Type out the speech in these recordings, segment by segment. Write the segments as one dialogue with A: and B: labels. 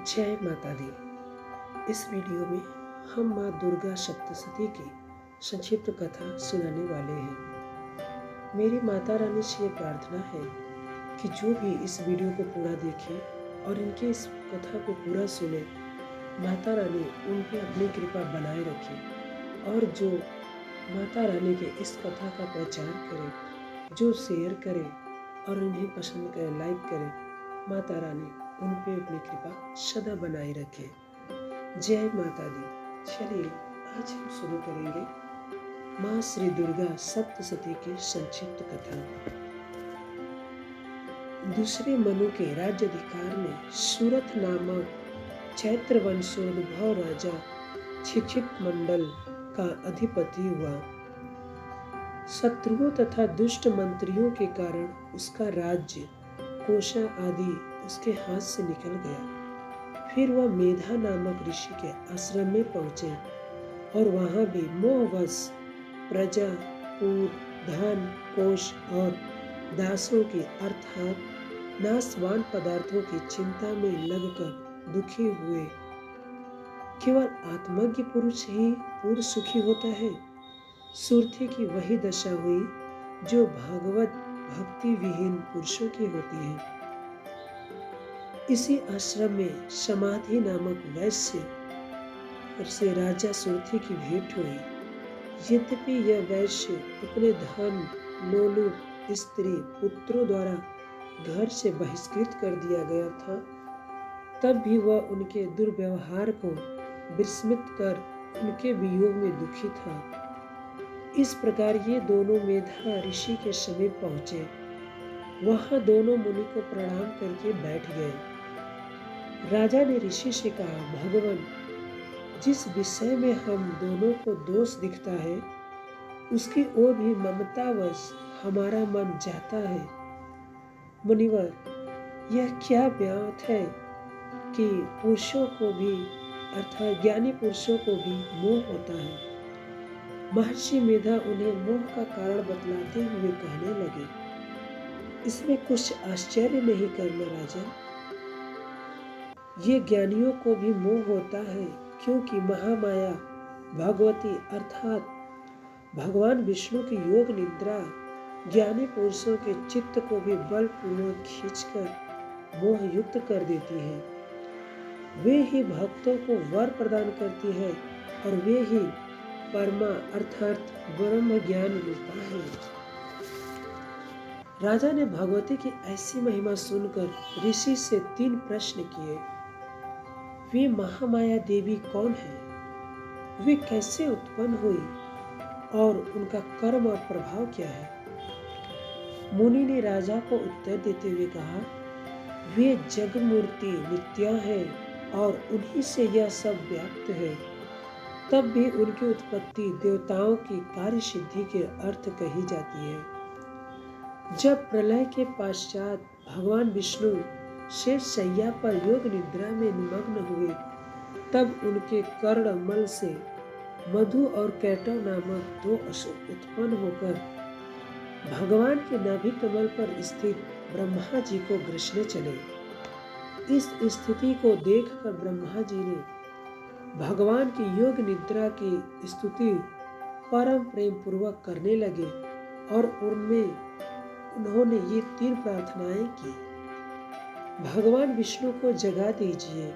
A: जय माता दी। इस वीडियो में हम माँ दुर्गा सप्तशती की संक्षिप्त कथा सुनाने वाले हैं। मेरी माता रानी से ये प्रार्थना है कि जो भी इस वीडियो को पूरा देखे और इनके इस कथा को पूरा सुने, माता रानी उन पे अपनी कृपा बनाए रखे। और जो माता रानी के इस कथा का प्रचार करे, जो शेयर करे और उन्हें पसंद करे, लाइक करे, माता रानी उन पे अपनी कृपा सदा बनाए रखे। जय माता दी। चलिए आज हम शुरू करेंगे माँ श्री दुर्गा सप्तशती की संक्षिप्त कथा। दूसरे मनु के राज्याधिकार में सूरत नामक चैत्र वंशोद्भव राजा क्षितिप मंडल का अधिपति हुआ। शत्रुओं तथा दुष्ट मंत्रियों के कारण उसका राज्य, कोषा आदि उसके हाथ से निकल गया। फिर वह मेधा नामक ऋषि के आश्रम में पहुंचे और वहां भी मोहवश प्रजा, पूर, धन, कोष और दासों की अर्थात नाशवान पदार्थों की चिंता में लगकर दुखी हुए। केवल आत्मज्ञ पुरुष ही पूर्ण सुखी होता है। सुरथी की वही दशा हुई जो भगवत भक्ति विहीन पुरुषों की होती है। इसी आश्रम में समाधि नामक वैश्य से राजा सुरथी की भेंट हुई। यद्यपि यह वैश्य अपने धन, लोलुप स्त्री, पुत्रों द्वारा घर से बहिष्कृत कर दिया गया था, तब भी वह उनके दुर्व्यवहार को विस्मृत कर उनके वियोग में दुखी था। इस प्रकार ये दोनों मेधा ऋषि के समीप पहुंचे। वहां दोनों मुनि को प्रणाम करके बैठ गए। राजा ने ऋषि से कहा, भगवान, जिस विषय में हम दोनों को दोष दिखता है, उसकी ओर भी ममतावश हमारा मन जाता है। मुनिवर, यह क्या बात है कि पुरुषों को भी अर्थात ज्ञानी पुरुषों को भी मोह होता है। महर्षि मेधा उन्हें मोह का कारण बतलाते हुए कहने लगे, इसमें कुछ आश्चर्य नहीं करना राजन। ये ज्ञानियों को भी मोह होता है, क्योंकि महामाया भगवती अर्थात भगवान विष्णु की योग निद्रा ज्ञानी पुरुषों के चित्त को भी बलपूर्वक खींचकर मोह युक्त कर देती है। वे ही भक्तों को वर प्रदान करती है और वे ही परमा अर्थात ब्रह्म ज्ञान रूपा है। राजा ने भगवती की ऐसी महिमा सुनकर ऋषि से 3 प्रश्न किए। वे महामाया देवी कौन है? वे कैसे उत्पन्न हुई और उनका कर्म और प्रभाव क्या है? मुनि ने राजा को उत्तर देते हुए कहा, वे जगमूर्ति नित्या है और उन्हीं से यह सब व्याप्त है। तब भी उनकी उत्पत्ति देवताओं की कार्य सिद्धि के अर्थ कही जाती है। जब प्रलय के पश्चात भगवान विष्णु शेष शैया पर योग निद्रा में निमग्न हुए, तब उनके कर्णमल से मधु और कैटव नामक 2 अशोक उत्पन्न होकर भगवान के नाभि कमल पर स्थित ब्रह्मा जी को ग्रसने चले। इस स्थिति को देखकर ब्रह्मा जी ने भगवान की योग निद्रा की स्तुति परम प्रेम पूर्वक करने लगे और उन्होंने ये 3 प्रार्थनाएं की। भगवान विष्णु को जगा दीजिए,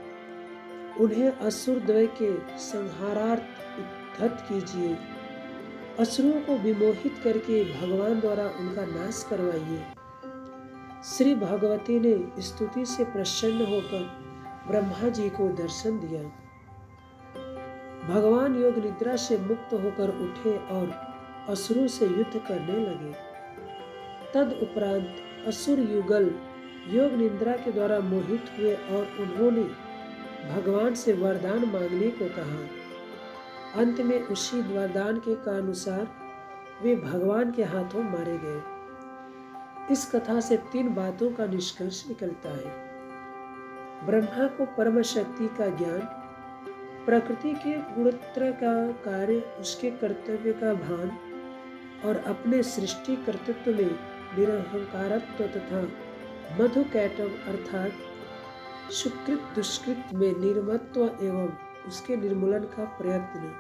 A: उन्हें असुर द्वय के संहारार्थ उद्धत कीजिए, असुरों को विमोहित करके भगवान द्वारा उनका नाश करवाइए। श्री भगवती ने स्तुति से प्रसन्न होकर ब्रह्मा जी को दर्शन दिया। भगवान योग निद्रा से मुक्त होकर उठे और असुरों से युद्ध करने लगे। तद उपरांत असुर युगल योग निद्रा के द्वारा मोहित हुए और उन्होंने भगवान से वरदान मांगने को कहा। अंत में उसी वरदान के अनुसार वे भगवान के हाथों मारे गए। इस कथा से 3 बातों का निष्कर्ष निकलता है। ब्रह्मा को परम शक्ति का ज्ञान, प्रकृति के गुणत्रय का कार्य, उसके कर्तव्य का भान और अपने सृष्टि कर्तृत्व में निरहंकारत्व तथा मधु कैटव अर्थात सुकृत दुष्कृत में निर्मत्व एवं उसके निर्मूलन का प्रयत्न।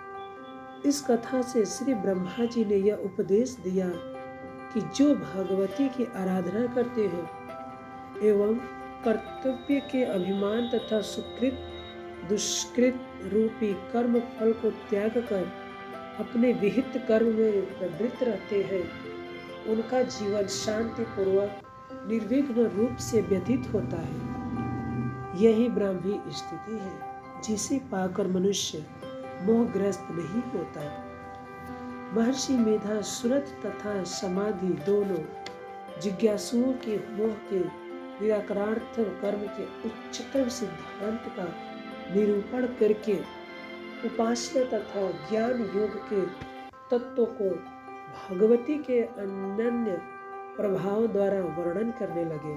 A: इस कथा से श्री ब्रह्मा जी ने यह उपदेश दिया कि जो भगवती की आराधना करते हैं एवं कर्तव्य के अभिमान तथा सुकृत दुष्कृत रूपी कर्म फल को त्याग कर अपने विहित कर्म में प्रवृत्त रहते हैं, उनका जीवन शांति पूर्वक निर्विघ्न रूप से व्यतीत होता है। यही ब्राह्मी स्थिति है जिसे पाकर मनुष्य मोहग्रस्त नहीं होता। महर्षि मेधा सुरत तथा समाधि दोनों जिज्ञासुओं के मोह के निराकरणार्थ कर्म के उच्चतम सिद्धांत का निरूपण करके उपासना तथा ज्ञान योग के तत्व को भगवती के अनन्य प्रभाव द्वारा वर्णन करने लगे।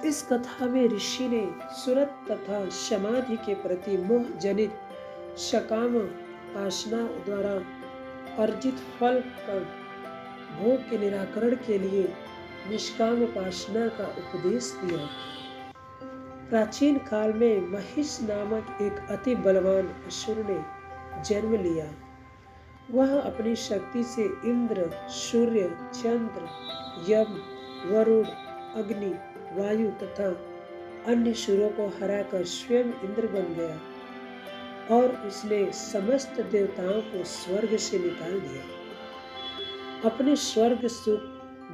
A: इस कथा में ऋषि ने सुरत तथा समाधि के प्रति मोह जनित सकाम वासना द्वारा अर्जित फल का भोग के निराकरण के लिए निष्काम उपासना का उपदेश दिया। प्राचीन काल में महिष नामक एक अति बलवान असुर ने जन्म लिया। वह अपनी शक्ति से इंद्र, सूर्य, चंद्र, यम, वरुण, अग्नि, वायु तथा अन्य सुरों को हराकर स्वयं इंद्र बन गया और उसने समस्त देवताओं को स्वर्ग से निकाल दिया। अपने स्वर्ग सुख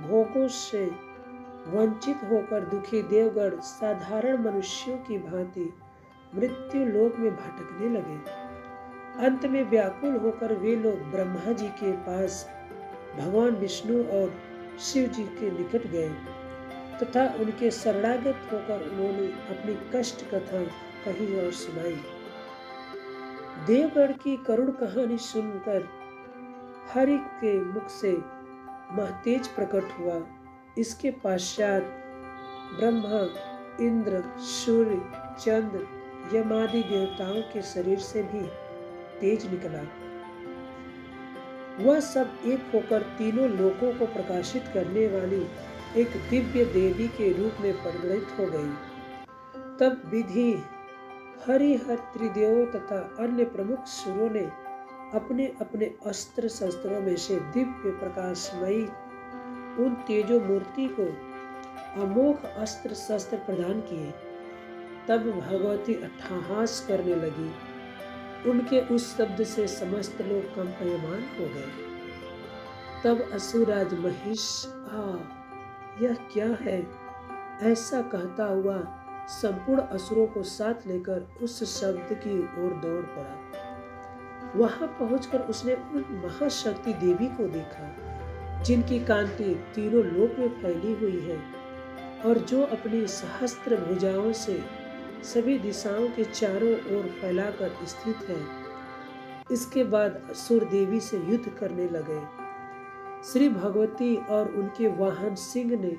A: भोगों से वंचित होकर दुखी देवगण साधारण मनुष्यों की भांति मृत्यु लोक में भटकने लगे। अंत में व्याकुल होकर वे लोग ब्रह्मा जी के पास भगवान विष्णु और शिव जी के निकट गए तथा उनके शरणागत होकर उन्होंने अपनी कष्ट कथा कही और सुनाई। देवगण की करुण कहानी सुनकर हरि के मुख से महतेज प्रकट हुआ। इसके पश्चात ब्रह्मा, इंद्र, सूर्य, चंद्र, यमादि देवताओं के शरीर से भी तेज निकला। वह सब एक होकर तीनों लोकों को प्रकाशित करने वाली एक दिव्य देवी के रूप में परिणत हो गई। तब विधि हरिहर त्रिदेवों तथा अन्य प्रमुख सुरों ने अपने अपने अस्त्र शस्त्रों में से दिव्य प्रकाशमयी उन तेजो मूर्ति को अमोघ अस्त्र शस्त्र प्रदान किए। तब भगवती अट्टहास करने लगी। उनके उस शब्द से समस्त लोग कंपायमान हो गए। तब असुरराज महिष यह क्या है, ऐसा कहता हुआ संपूर्ण असुरों को साथ लेकर उस शब्द की ओर दौड़ पड़ा। वहां पहुंचकर उसने उन महाशक्ति देवी को देखा जिनकी कांति तीनों लोक में फैली हुई है और जो अपनी सहस्त्र भुजाओं से सभी दिशाओं के चारों ओर फैलाकर स्थित है। इसके बाद असुर देवी से युद्ध करने लगे। श्री भगवती और उनके वाहन सिंह ने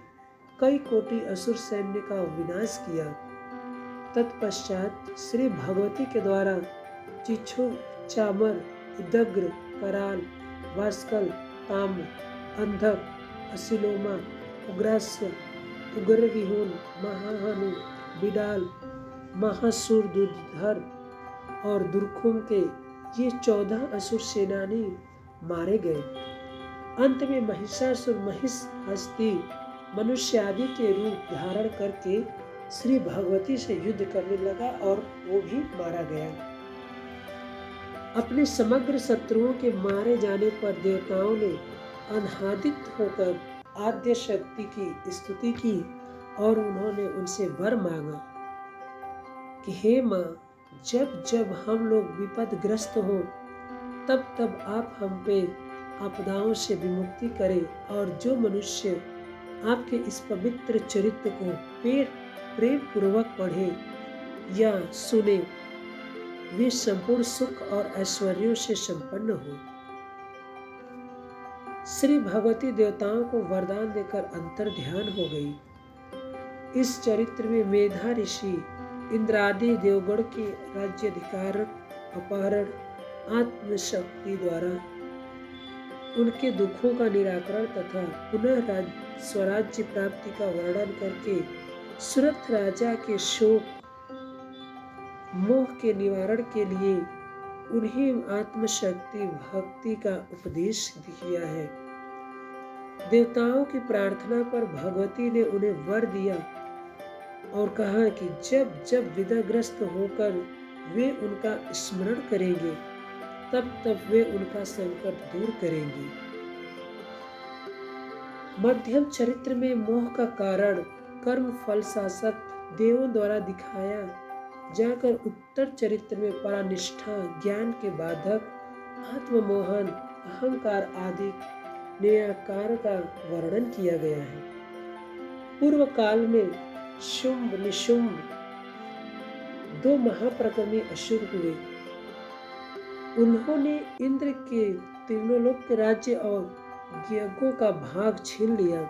A: कई कोटि असुर सैन्य का विनाश किया। तत्पश्चात श्री भगवती के द्वारा चिच्छू, चामर, उदग्र, कराल, वास्कल, ताम्र, अंधक, असिलोमा, उग्रास्य, उग्रविहोन, महाहनु, बिडाल, महासुर, दुर्धर और दुर्खुम के ये 14 असुर सेनानी मारे गए। अंत में महिषासुर महिष हस्ती मनुष्य आदि के रूप धारण करके श्री भगवती से युद्ध करने लगा और वो भी मारा गया। अपने समग्र शत्रुओं के मारे जाने पर देवताओं ने अनाहदित होकर आद्य शक्ति की स्तुति की और उन्होंने उनसे वर मांगा कि हे माँ, जब जब हम लोग विपदग्रस्त हो तब तब आप हम पे आपदाओं से विमुक्ति करें और जो मनुष्य आपके इस पवित्र चरित्र को प्रेम पूर्वक पढ़े या सुने वे संपूर्ण सुख और ऐश्वर्यों से संपन्न हो। श्री भगवती देवताओं को वरदान देकर अंतर ध्यान हो गई। इस चरित्र में मेधा ऋषि इंद्रादि देवगण के राज्याधिकार अपहरण आत्मशक्ति द्वारा उनके दुखों का निराकरण तथा पुनः स्वराज्य प्राप्ति का वर्णन करके सुरथ राजा के शोक मोह के निवारण के लिए उन्हें आत्मशक्ति भक्ति का उपदेश किया है। देवताओं की प्रार्थना पर भगवती ने उन्हें वर दिया और कहा कि जब जब विदाग्रस्त होकर वे उनका स्मरण करेंगे तब तब वे उनका संकट दूर करेंगी। मध्यम चरित्र में मोह का कारण कर्म फल शासक देवों द्वारा दिखाया जाकर उत्तर चरित्र में परानिष्ठा ज्ञान के बाधक आत्ममोहन अहंकार आदि निराकार का वर्णन किया गया है। पूर्व काल में शुंभ निशुंभ दो महाप्रक्रमी असुर हुए। उन्होंने इंद्र के तीनों के राज्य और यज्ञों का भाग छीन लिया।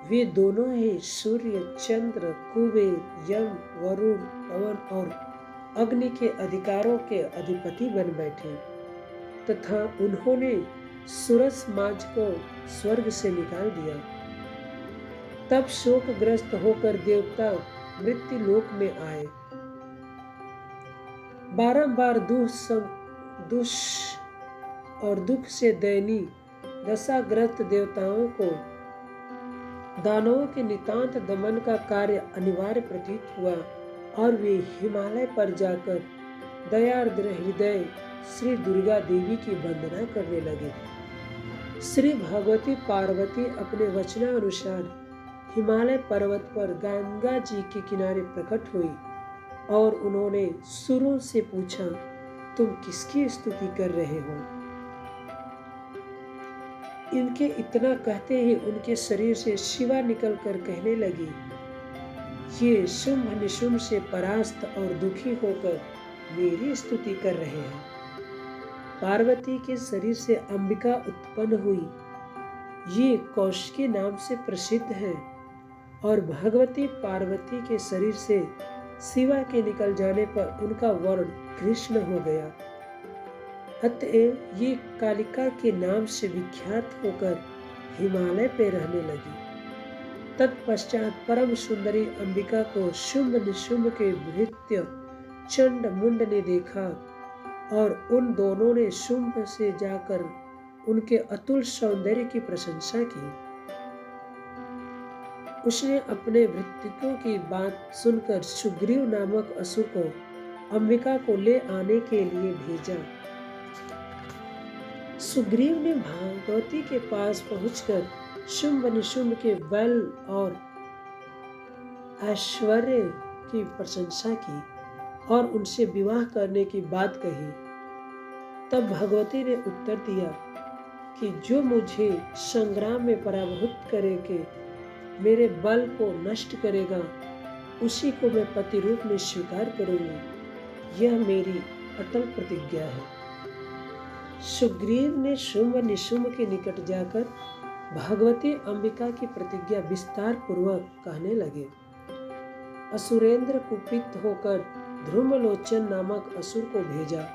A: वे दोनों ही सूर्य चंद्र कुबेर यम वरुण पवन और अग्नि के अधिकारों के अधिपति बन बैठे तथा उन्होंने सूरज समाज को स्वर्ग से निकाल दिया। तब शोकग्रस्त होकर देवता मृत्यु लोक में आए। बारंबार दुष और दुख से दैनी दशाग्रस्त देवताओं को दानवों के नितांत दमन का कार्य अनिवार्य प्रतीत हुआ और वे हिमालय पर जाकर दयार्द्र हृदय श्री दुर्गा देवी की वंदना करने लगे। श्री भगवती पार्वती अपने वचनानुसार हिमालय पर्वत पर गंगा जी के किनारे प्रकट हुई और उन्होंने सुरों से पूछा, तुम किसकी स्तुति कर रहे हो? इनके इतना कहते ही उनके शरीर से शिवा निकलकर कहने लगी, ये शुंभ निशुंभ से परास्त और दुखी होकर मेरी स्तुति कर रहे हैं। पार्वती के शरीर से अंबिका उत्पन्न हुई। ये कौशिकी नाम से प्रसिद्ध है और भगवती पार्वती के शरीर से शिवा के निकल जाने पर उनका वर्ण कृष्ण हो गया। अतएव ये कालिका के नाम से विख्यात होकर हिमालय पे रहने लगी। तत्पश्चात परम सुंदरी अंबिका को शुंभ निशुंभ के भृत्य चंड मुंड ने देखा और उन दोनों ने शुंभ से जाकर उनके अतुल सौंदर्य की प्रशंसा की। उसने अपने भृत्यों की बात सुनकर सुग्रीव नामक असुर को अंबिका को ले आने के लिए भेजा। सुग्रीव ने भगवती के पास पहुंचकर शुंभ निशुंभ के बल और ऐश्वर्य की प्रशंसा की और उनसे विवाह करने की बात कही। तब भगवती ने उत्तर दिया कि जो मुझे संग्राम में पराभूत करके मेरे बल को नष्ट करेगा उसी को मैं पति रूप में स्वीकार करूंगी। यह मेरी अटल प्रतिज्ञा है। सुग्रीव ने शुंभ निशुंभ के निकट जाकर भगवती अंबिका की प्रतिज्ञा विस्तार पूर्वक कहने लगे। असुरेंद्र कुपित होकर ध्रुमलोचन नामक असुर को भेजा।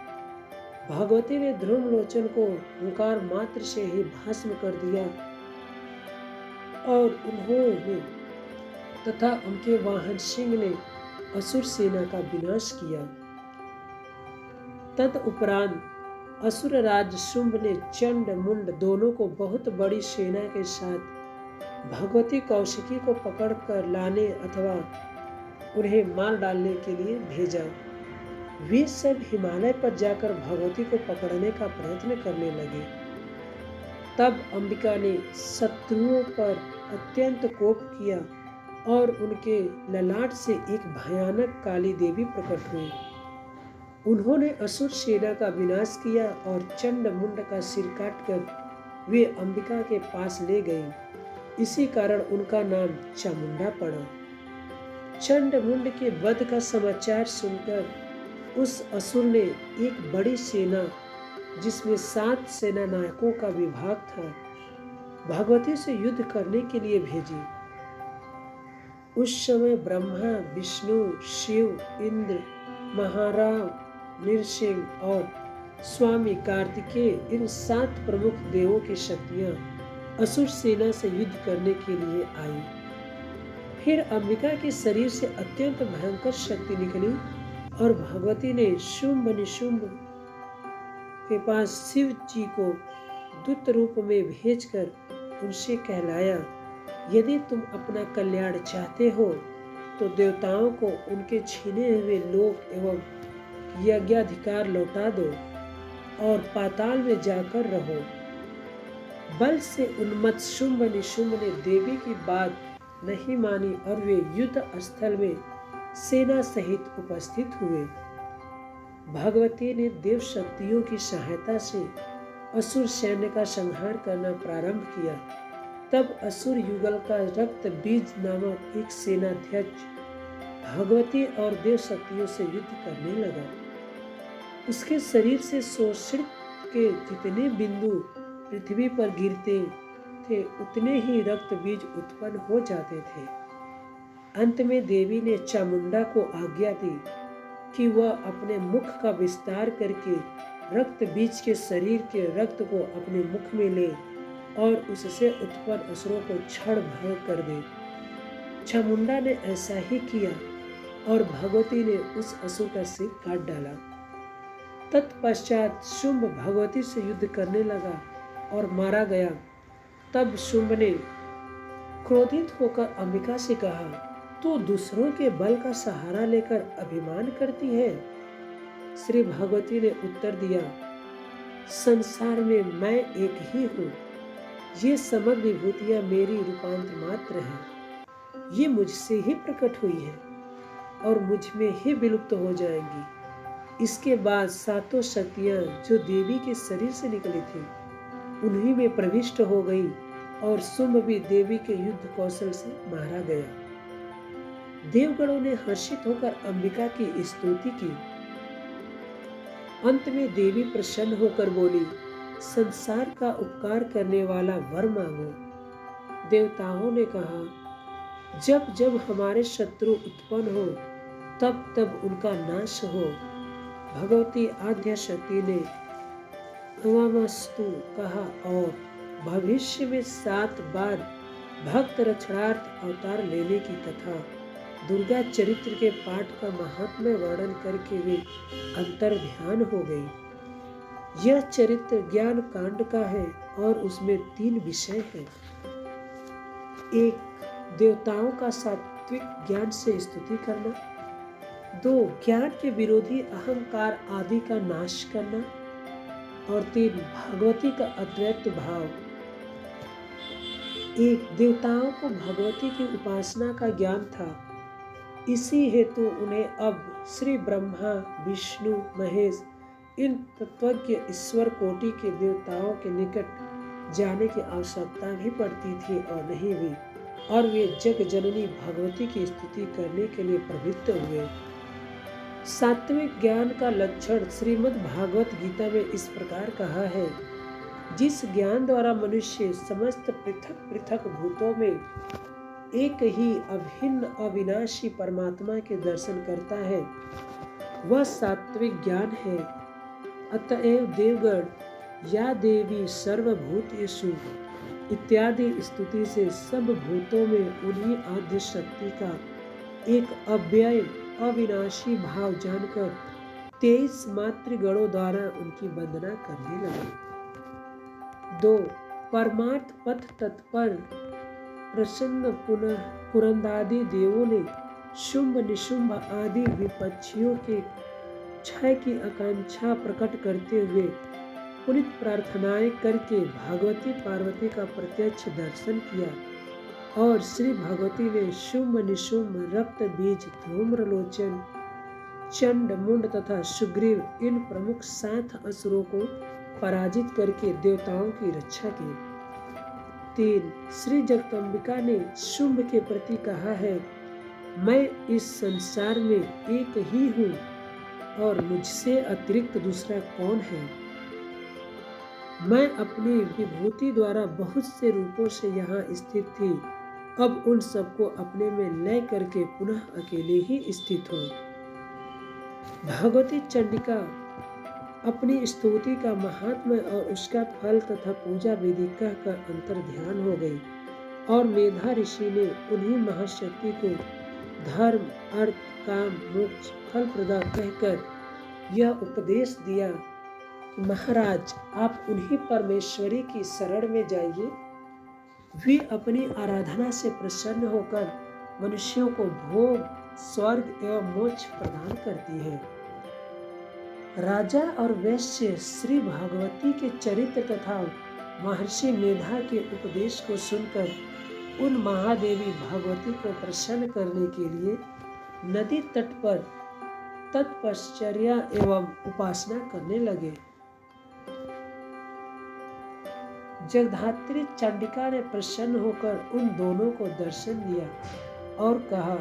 A: भगवती ने ध्रुमलोचन को हुंकार मात्र से ही भस्म कर दिया और उन्होंने तथा उनके वाहन सिंह ने असुर सेना का विनाश किया। तदुपरांत असुर राज शुंभ ने चंड मुंड दोनों को बहुत बड़ी सेना के साथ भगवती कौशिकी को पकड़ कर लाने अथवा उन्हें मार डालने के लिए भेजा। वे सब हिमालय पर जाकर भगवती को पकड़ने का प्रयत्न करने लगे। तब अंबिका ने शत्रुओं पर अत्यंत कोप किया और उनके ललाट से एक भयानक काली देवी प्रकट हुई। उन्होंने असुर सेना का विनाश किया और चंड मुंड का सिर काटकर वे अंबिका के पास ले गए। इसी कारण उनका नाम चामुंडा पड़ा। चंड मुंड के वध का समाचार सुनकर उस असुर ने एक बड़ी सेना जिसमें 7 सेना नायकों का विभाग था भगवती से युद्ध करने के लिए भेजी। उस समय ब्रह्मा विष्णु शिव इंद्र महाराव नृसिंह और स्वामी कार्तिकेय इन 7 प्रमुख देवों की शक्तियां असुर सेना से युद्ध करने के लिए आई। फिर अंबिका के शरीर से अत्यंत भयंकर शक्ति निकली और भगवती ने शुंभ निशुंभ के पास शिव जी को दूत रूप में भेजकर उनसे कहलाया, यदि तुम अपना कल्याण चाहते हो तो देवताओं को उनके छीने हुए लोक एवं यज्ञाधिकार लौटा दो और पाताल में जाकर रहो। बल से उन्मत्त शुंभ निशुंभ ने देवी की बात नहीं मानी और वे युद्ध स्थल में सेना सहित उपस्थित हुए। भगवती ने देव शक्तियों की सहायता से असुर सैन्य का संहार करना प्रारंभ किया। तब असुर युगल का रक्त बीज नामक एक सेनाध्यक्ष भगवती और देव शक्तियों से युद्ध करने लगा। उसके शरीर से शोषित के जितने बिंदु पृथ्वी पर गिरते थे उतने ही रक्त बीज उत्पन्न हो जाते थे। अंत में देवी ने चामुंडा को आज्ञा दी कि वह अपने मुख का विस्तार करके रक्त बीज के शरीर के रक्त को अपने मुख में ले और उससे उत्पन्न असुरों को क्षण भर कर दे। चामुंडा ने ऐसा ही किया और भगवती ने उस असुर का सिर काट डाला। तत्पश्चात शुंभ भगवती से युद्ध करने लगा और मारा गया। तब शुंभ ने क्रोधित होकर अंबिका से कहा, तू दूसरों के बल का सहारा लेकर अभिमान करती है। श्री भगवती ने उत्तर दिया, संसार में मैं एक ही हूँ। ये समग्र विभूतियां मेरी रूपांतर मात्र हैं। ये मुझसे ही प्रकट हुई है और मुझ में ही विलुप्त हो जाएंगी। इसके बाद सातों शक्तियां जो देवी के शरीर से निकली थी उन्हीं में प्रविष्ट हो गई और शुंभ भी देवी के युद्ध कौशल से मारा गया। देवगणों ने हर्षित होकर अंबिका की स्तुति की। अंत में देवी प्रसन्न होकर बोली, संसार का उपकार करने वाला वर मांगो। देवताओं ने कहा, जब जब हमारे शत्रु उत्पन्न हो तब तब उनका नाश हो। भगवती आद्या शक्ति ने नमस्तु कहा और भविष्य में 7 बार भक्त रक्षणार्थ अवतार लेने की तथा दुर्गा चरित्र के पाठ का महात्म्य वर्णन करके वे अंतर ध्यान हो गई। यह चरित्र ज्ञान कांड का है और उसमें 3 विषय हैं। 1. देवताओं का सात्विक ज्ञान से स्तुति करना। 2. ज्ञान के विरोधी अहंकार आदि का नाश करना। और 3. भगवती का अद्वैत भाव। 1. देवताओं को भगवती की उपासना का ज्ञान था, इसी हेतु उन्हें अब श्री ब्रह्मा विष्णु महेश इन तत्वज्ञ ईश्वर कोटि के देवताओं के निकट जाने की आवश्यकता भी पड़ती थी और नहीं भी, और वे जग जननी भगवती की स्तुति करने के लिए प्रवृत्त हुए। सात्विक ज्ञान का लक्षण श्रीमद् भागवत गीता में इस प्रकार कहा है, जिस ज्ञान द्वारा मनुष्य समस्त पृथक पृथक भूतों में एक ही अभिन्न अविनाशी परमात्मा के दर्शन करता है, वह सात्विक ज्ञान है। अतएव देवगण, या देवी सर्वभूतेषु इत्यादि स्तुति से सब भूतों में उन्हीं आद्य शक्ति का एक अव्यय अविनाशी भाव जानकर 23 मातृगणों द्वारा उनकी वंदना करने लगे। 2. परमार्थ पथ तत्पर प्रसन्न पुरंदादि देवों ने शुंभ निशुंभ आदि विपक्षियों के क्षय की आकांक्षा प्रकट करते हुए पुनित प्रार्थनाएं करके भगवती पार्वती का प्रत्यक्ष दर्शन किया और श्री भगवती ने शुंभ निशुंभ रक्त बीज धूम्रलोचन चंड मुंड तथा सुग्रीव इन प्रमुख 7 असुरों को पराजित करके देवताओं की रक्षा की। 3. श्री जगदम्बिका ने शुंभ के प्रति कहा है, मैं इस संसार में एक ही हूँ और मुझसे अतिरिक्त दूसरा कौन है। मैं अपनी विभूति द्वारा बहुत से रूपों से यहाँ स्थित थी, अब उन सबको अपने में लय करके पुनः अकेले ही स्थित हूँ। भगवती चंडिका अपनी स्तुति का महात्म्य और उसका फल तथा पूजा विधि कहकर अंतर ध्यान हो गई और मेधा ऋषि ने उन्हीं महाशक्ति को धर्म, अर्थ, काम, मोक्ष, फल प्रदा कहकर यह उपदेश दिया कि महाराज, आप उन्हीं परमेश्वरी की शरण में जाइए। वे अपनी आराधना से प्रसन्न होकर मनुष्यों को भोग, स्वर्ग एवं मोक्ष प्रदान करती है। राजा और वैश्य श्री भगवती के चरित्र तथा महर्षि मेधा के उपदेश को सुनकर उन महादेवी भगवती को प्रसन्न करने के लिए नदी तट पर तपश्चर्या एवं उपासना करने लगे। जगधात्री चंडिका ने प्रसन्न होकर उन दोनों को दर्शन दिया और कहा,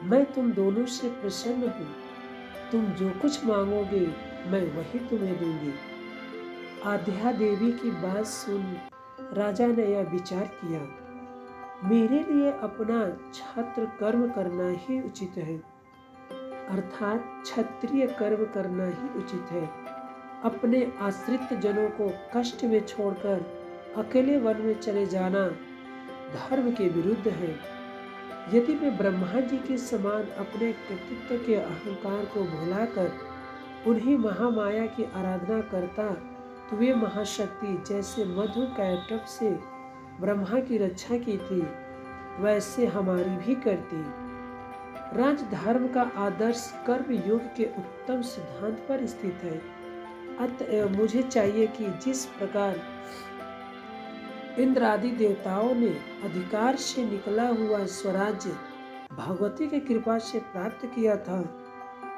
A: मैं तुम दोनों से प्रसन्न हूँ। तुम जो कुछ मांगोगे मैं वही तुम्हें दूंगी। आद्या देवी की बात सुन राजा ने यह विचार किया, मेरे लिए अपना छत्र कर्म करना ही उचित है, अर्थात क्षत्रिय कर्म करना ही उचित है। अपने आश्रित जनों को कष्ट में छोड़कर अकेले वन में चले जाना धर्म के विरुद्ध है। यदि मैं ब्रह्मा जी के समान अपने कृतित्व के अहंकार को भुलाकर उन्हीं महामाया की आराधना करता तो वे महाशक्ति जैसे मधु कैटभ से ब्रह्मा की रक्षा की थी वैसे हमारी भी करती। राजधर्म का आदर्श कर्म योग के उत्तम सिद्धांत पर स्थित है। अतएव मुझे चाहिए कि जिस प्रकार इंद्र आदि देवताओं ने अधिकार से निकला हुआ स्वराज्य भगवती की कृपा से प्राप्त किया था,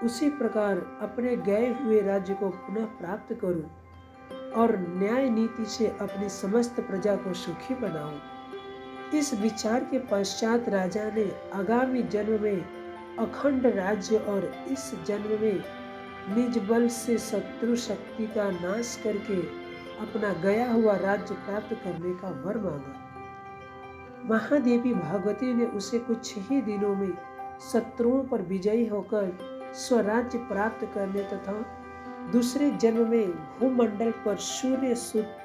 A: उसी प्रकार अपने गए हुए राज्य को पुनः प्राप्त करूं और न्याय नीति से अपनी समस्त प्रजा को सुखी बनाऊं। इस विचार के पश्चात राजा ने आगामी जन्म में अखंड राज्य और इस जन्म में निज बल से शत्रु शक्ति का नाश करके अपना गया हुआ राज्य प्राप्त करने का वर मांगा। महादेवी भगवती ने उसे कुछ ही दिनों में शत्रुओं पर विजयी होकर स्वराज्य प्राप्त करने तथा दूसरे जन्म में भूमंडल पर सूर्य सुत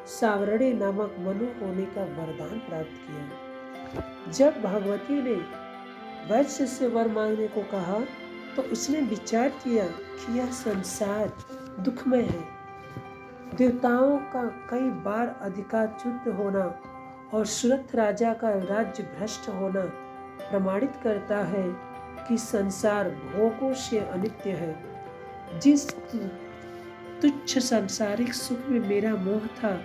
A: सावरणी नामक मनु होने का वरदान प्राप्त किया। जब भगवती ने वैश्य से वर मांगने को कहा तो उसने विचार किया कि यह संसार दुखमय है। देवताओं का कई बार अधिकारच्युत होना और सुरथ राजा का राज्य भ्रष्ट होना प्रमाणित करता है कि संसार भोगों से अनित्य है। जिस तुच्छ सांसारिक सुख में मेरा मोह था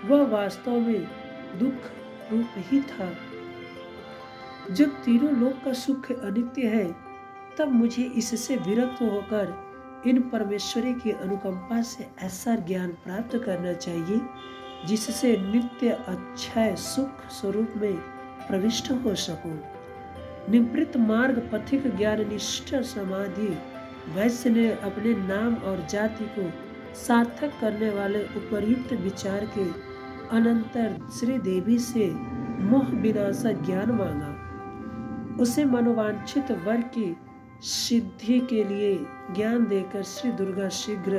A: वह वास्तव में दुख रूप ही था। जब तीनों लोक का सुख अनित्य है तब मुझे इससे विरक्त होकर इन परमेश्वरी की अनुकंपा से ऐसा ज्ञान प्राप्त करना चाहिए जिससे नित्य अक्षय सुख स्वरूप में प्रविष्ट हो सकूं। निवृत्त मार्ग पथिक ज्ञान निष्ठ समाधि वैश्य ने अपने नाम और जाति को सार्थक करने वाले उपर्युक्त विचार के अनंतर श्री देवी से मोह विनाशक ज्ञान मांगा। उसे मनोवांछित वर की सिद्धि के लिए ज्ञान देकर श्री दुर्गा शीघ्र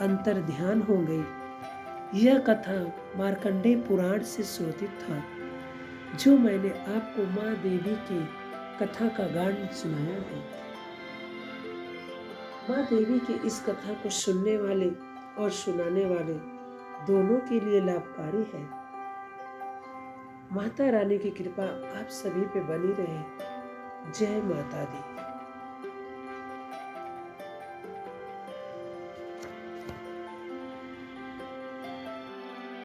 A: अंतर ध्यान हो गई। यह कथा मार्कंडेय पुराण से श्रोतित था जो मैंने आपको माँ देवी की कथा का गान सुनाया है। माँ देवी की इस कथा को सुनने वाले और सुनाने वाले दोनों के लिए लाभकारी है। माता रानी की कृपा आप सभी पे बनी रहे। जय माता दी।